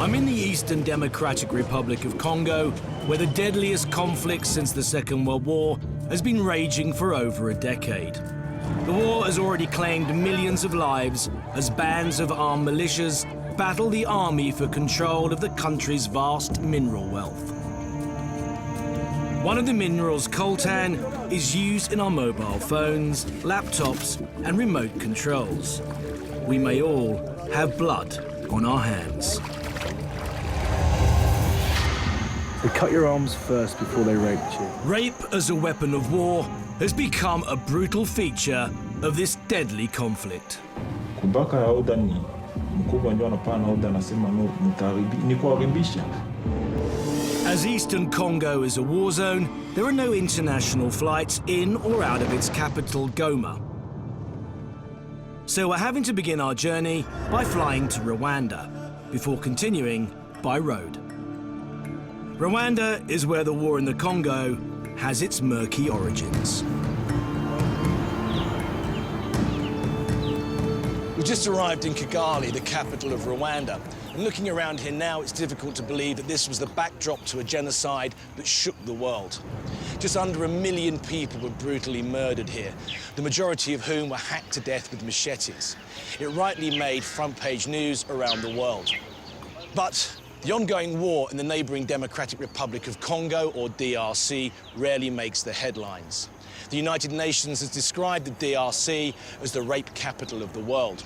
I'm in the Eastern Democratic Republic of Congo, where the deadliest conflict since the Second World War has been raging for over a decade. The war has already claimed millions of lives as bands of armed militias battle the army for control of the country's vast mineral wealth. One of the minerals, coltan, is used in our mobile phones, laptops, and remote controls. We may all have blood on our hands. They cut your arms first before they raped you. Rape as a weapon of war has become a brutal feature of this deadly conflict. As Eastern Congo is a war zone, there are no international flights in or out of its capital, Goma. So we're having to begin our journey by flying to Rwanda, before continuing by road. Rwanda is where the war in the Congo has its murky origins. We just arrived in Kigali, the capital of Rwanda. And looking around here now, it's difficult to believe that this was the backdrop to a genocide that shook the world. Just under 1 million people were brutally murdered here, the majority of whom were hacked to death with machetes. It rightly made front-page news around the world. But the ongoing war in the neighbouring Democratic Republic of Congo, or DRC, rarely makes the headlines. The United Nations has described the DRC as the rape capital of the world.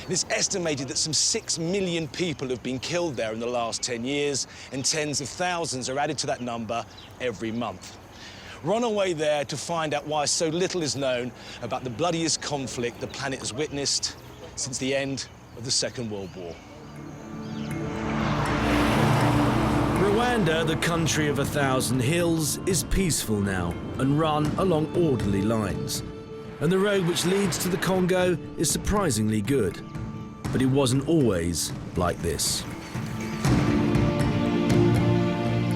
It's estimated that some 6 million people have been killed there in the last 10 years, and tens of thousands are added to that number every month. We're on our way there to find out why so little is known about the bloodiest conflict the planet has witnessed since the end of the Second World War. Rwanda, the country of 1,000 hills, is peaceful now and run along orderly lines. And the road which leads to the Congo is surprisingly good. But it wasn't always like this.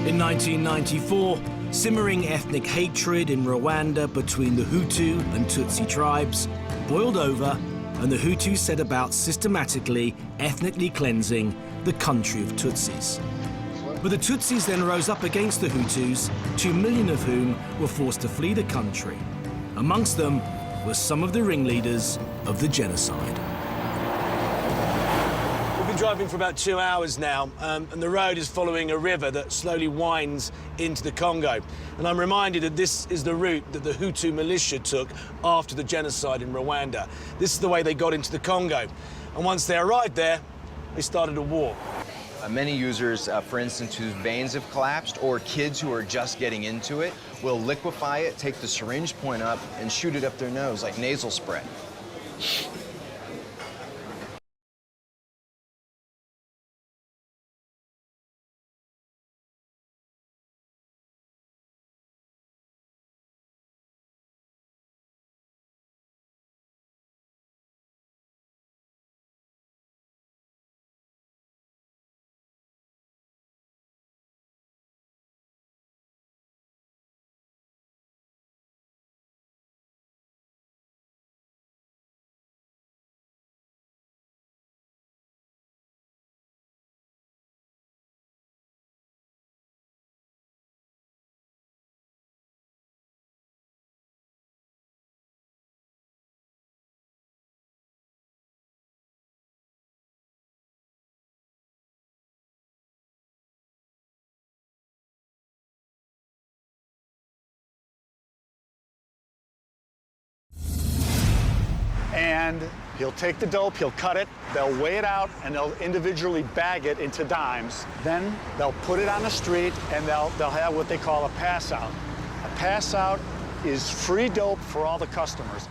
In 1994, simmering ethnic hatred in Rwanda between the Hutu and Tutsi tribes boiled over, and the Hutus set about systematically, ethnically cleansing the country of Tutsis. But the Tutsis then rose up against the Hutus, 2 million of whom were forced to flee the country. Amongst them were some of the ringleaders of the genocide. We've been driving for about 2 hours now, and the road is following a river that slowly winds into the Congo. And I'm reminded that this is the route that the Hutu militia took after the genocide in Rwanda. This is the way they got into the Congo. And once they arrived there, they started a war. Many users, for instance, whose veins have collapsed, or kids who are just getting into it, will liquefy it, take the syringe point up, and shoot it up their nose like nasal spray. And he'll take the dope, he'll cut it, they'll weigh it out, and they'll individually bag it into dimes. Then they'll put it on the street, and they'll have what they call a pass out. A pass out is free dope for all the customers.